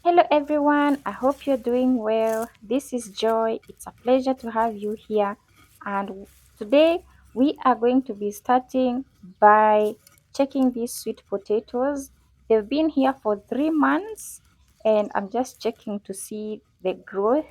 Hello everyone, I hope you're doing well. This is Joy. It's a pleasure to have you here. And today we are going to be starting by checking these sweet potatoes. They've been here for 3 months and I'm just checking to see the growth.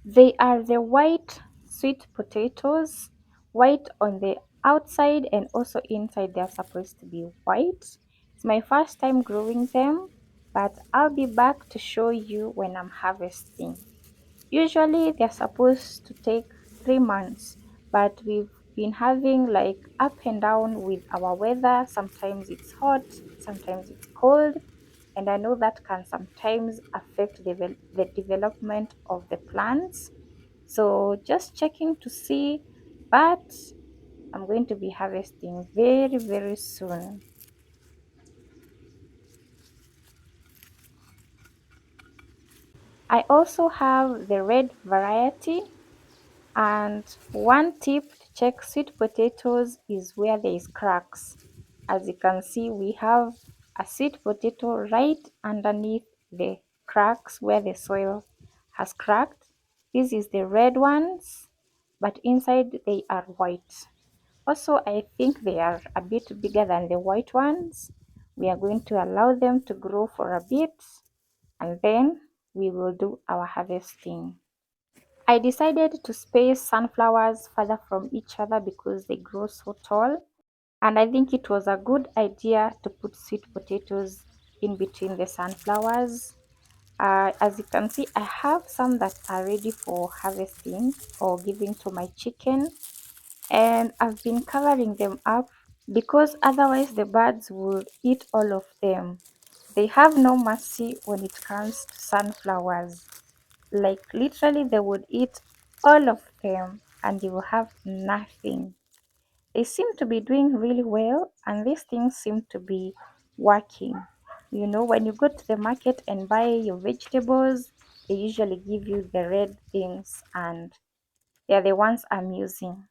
They are the white sweet potatoes, white on the outside and also inside they're supposed to be white. It's my first time growing them, but I'll be back to show you when I'm harvesting. Usually they're supposed to take 3 months, but we've been having like up and down with our weather. Sometimes it's hot, sometimes it's cold, and I know that can sometimes affect the development of the plants. So just checking to see, but I'm going to be harvesting very, very soon. I also have the red variety. And one tip to check sweet potatoes is where there is cracks. As you can see, we have a sweet potato right underneath the cracks where the soil has cracked. This is the red ones, but inside they are white. Also, I think they are a bit bigger than the white ones. We are going to allow them to grow for a bit and then we will do our harvesting. I decided to space sunflowers further from each other because they grow so tall, and I think it was a good idea to put sweet potatoes in between the sunflowers. As you can see, I have some that are ready for harvesting or giving to my chicken, and I've been covering them up because otherwise the birds will eat all of them. They have no mercy when it comes to sunflowers. Like literally they would eat all of them and you will have nothing. They seem to be doing really well and these things seem to be working. You know, when you go to the market and buy your vegetables, they usually give you the red things and they're the ones I'm using.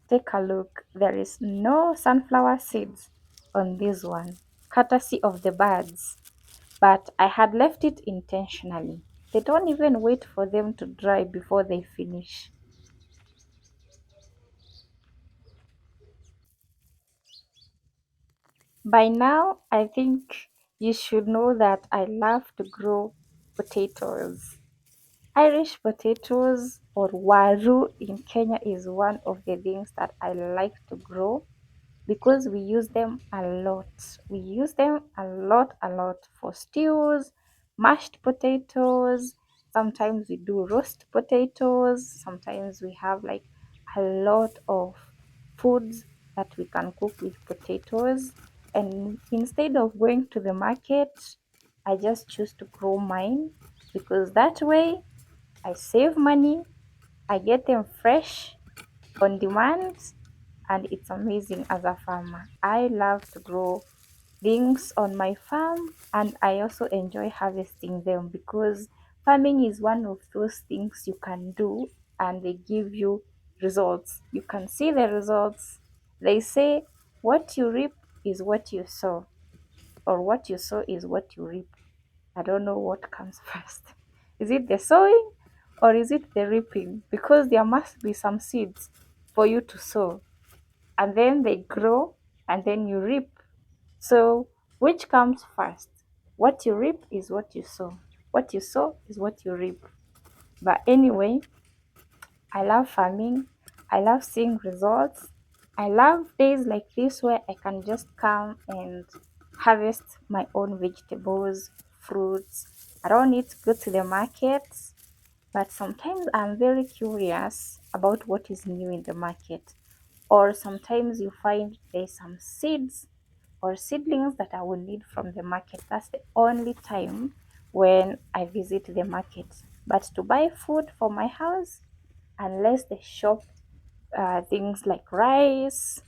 Take a look. There is no sunflower seeds on this one, courtesy of the birds. But I had left it intentionally. They don't even wait for them to dry before they finish. By now, I think you should know that I love to grow potatoes. Irish potatoes or waru in Kenya is one of the things that I like to grow because we use them a lot. We use them a lot for stews, mashed potatoes. Sometimes we do roast potatoes. Sometimes we have like a lot of foods that we can cook with potatoes. And instead of going to the market, I just choose to grow mine because that way I save money, I get them fresh on demand, and it's amazing as a farmer. I love to grow things on my farm and I also enjoy harvesting them because farming is one of those things you can do and they give you results. You can see the results. They say what you reap is what you sow, or what you sow is what you reap. I don't know what comes first. Is it the sowing or is it the reaping? Because there must be some seeds for you to sow and then they grow and then you reap. So, which comes first? What you reap is what you sow. What you sow is what you reap. But anyway, I love farming. I love seeing results. I love days like this where I can just come and harvest my own vegetables, fruits. I don't need to go to the markets, but sometimes I'm very curious about what is new in the market. Or sometimes you find there's some seeds or seedlings that I will need from the market. That's the only time when I visit the market. But to buy food for my house, unless they shop things like rice,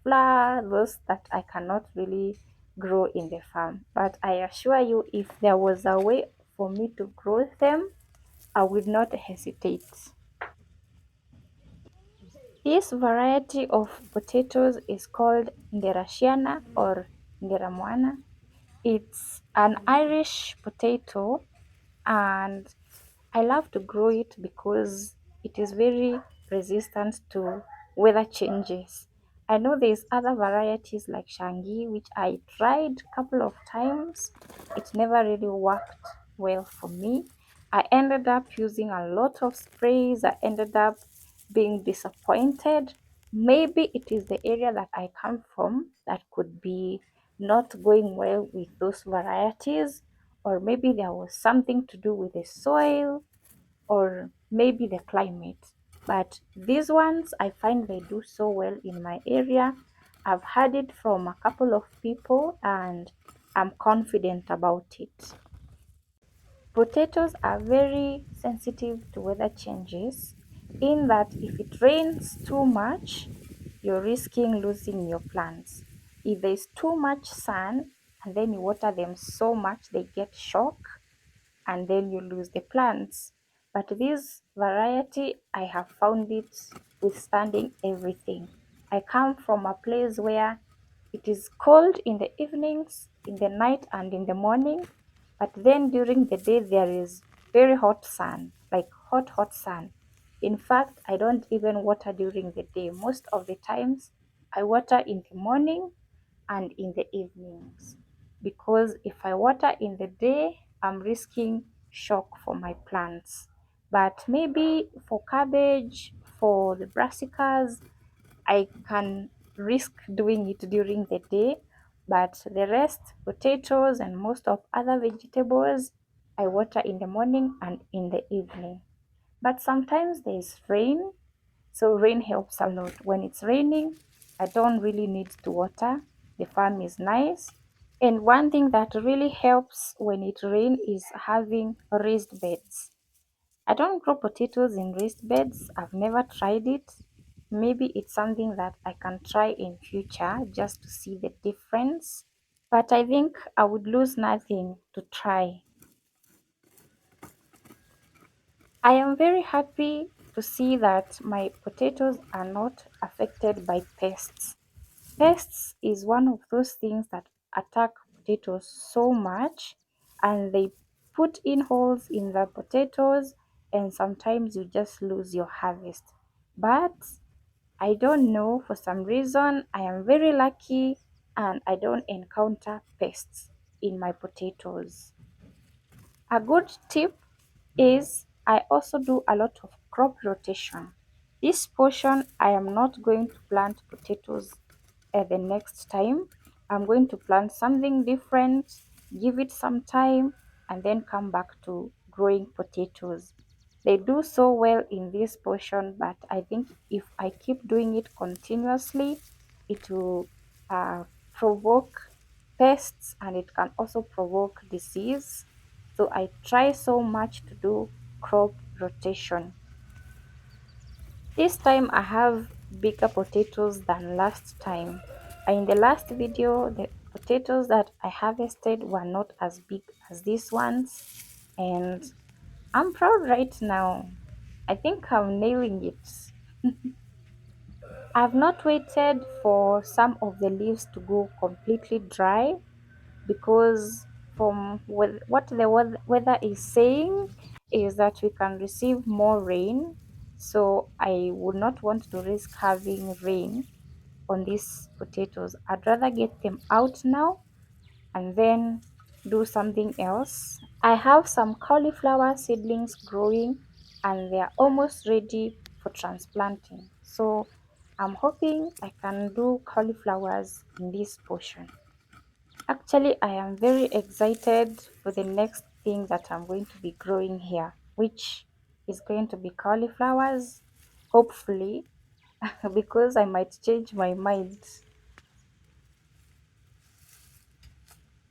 flour, those that I cannot really grow in the farm. But I assure you, if there was a way for me to grow them, I would not hesitate. This variety of potatoes is called Nderashiana or Nderamwana. It's an Irish potato, and I love to grow it because it is very resistant to weather changes. I know there's other varieties like Shangi, which I tried a couple of times. It never really worked well for me. I ended up using a lot of sprays. I ended up being disappointed. Maybe it is the area that I come from that could be not going well with those varieties, or maybe there was something to do with the soil, or maybe the climate. But these ones, I find they do so well in my area. I've heard it from a couple of people and I'm confident about it. Potatoes are very sensitive to weather changes, in that if it rains too much, you're risking losing your plants. If there's too much sun and then you water them so much they get shock, and then you lose the plants. But this variety, I have found it withstanding everything. I come from a place where it is cold in the evenings, in the night, and in the morning, but then during the day there is very hot sun, like hot, hot sun. In fact, I don't even water during the day. Most of the times, I water in the morning and in the evenings, because if I water in the day, I'm risking shock for my plants. But maybe for cabbage, for the brassicas, I can risk doing it during the day. But the rest, potatoes and most of other vegetables, I water in the morning and in the evening. But sometimes there's rain, so rain helps a lot. When it's raining, I don't really need to water. The farm is nice. And one thing that really helps when it rains is having raised beds. I don't grow potatoes in raised beds. I've never tried it. Maybe it's something that I can try in future just to see the difference. But I think I would lose nothing to try. I am very happy to see that my potatoes are not affected by pests. Pests is one of those things that attack potatoes so much, and they put in holes in the potatoes, and sometimes you just lose your harvest. But I don't know, for some reason I am very lucky and I don't encounter pests in my potatoes. A good tip is I also do a lot of crop rotation. This portion I am not going to plant potatoes the next time. I'm going to plant something different, give it some time, and then come back to growing potatoes. They do so well in this portion, but I think if I keep doing it continuously, it will uh, provoke pests and it can also provoke disease. So I try so much to do crop rotation. This time I have bigger potatoes than last time. In the last video, the potatoes that I harvested were not as big as these ones, and I'm proud right now. I think I'm nailing it. I've not waited for some of the leaves to go completely dry, because from what the weather is saying is that we can receive more rain. So I would not want to risk having rain on these potatoes. I'd rather get them out now and then do something else. I have some cauliflower seedlings growing and they are almost ready for transplanting. So I'm hoping I can do cauliflowers in this portion. Actually, I am very excited for the next thing that I'm going to be growing here, which is going to be cauliflowers, hopefully, because I might change my mind.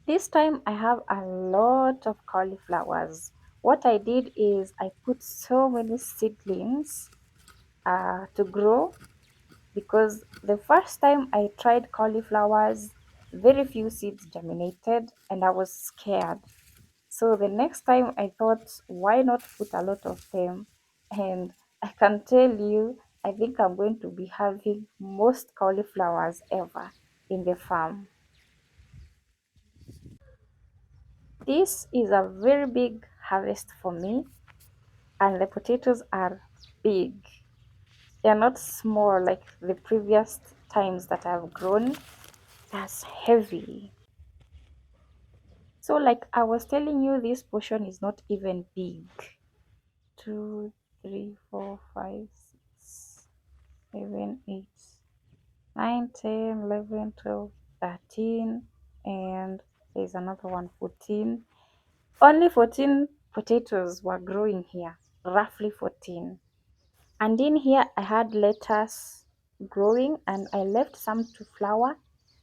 This time I have a lot of cauliflowers. What I did is I put so many seedlings to grow, because the first time I tried cauliflowers, very few seeds germinated and I was scared. So the next time I thought, why not put a lot of them? And I can tell you, I think I'm going to be having most cauliflowers ever in the farm. This is a very big harvest for me, and the potatoes are big. They're not small like the previous times that I've grown. That's heavy. So, like I was telling you, this portion is not even big. Two, three, four, five, six, 7, 8, 9, 10, 11, 12, 13, and there's another one, 14. Only 14 potatoes were growing here, roughly 14. And in here, I had lettuce growing and I left some to flower.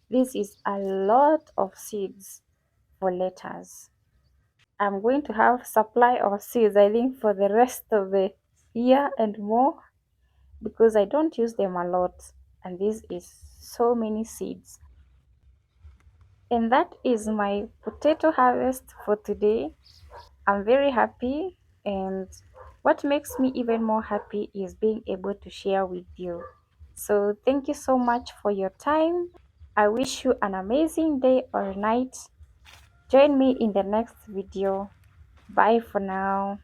This is a lot of seeds for lettuce. I'm going to have supply of seeds, I think, for the rest of the year and more because I don't use them a lot. And this is so many seeds. And that is my potato harvest for today. I'm very happy, and what makes me even more happy is being able to share with you. So, thank you so much for your time. I wish you an amazing day or night. Join me in the next video. Bye for now.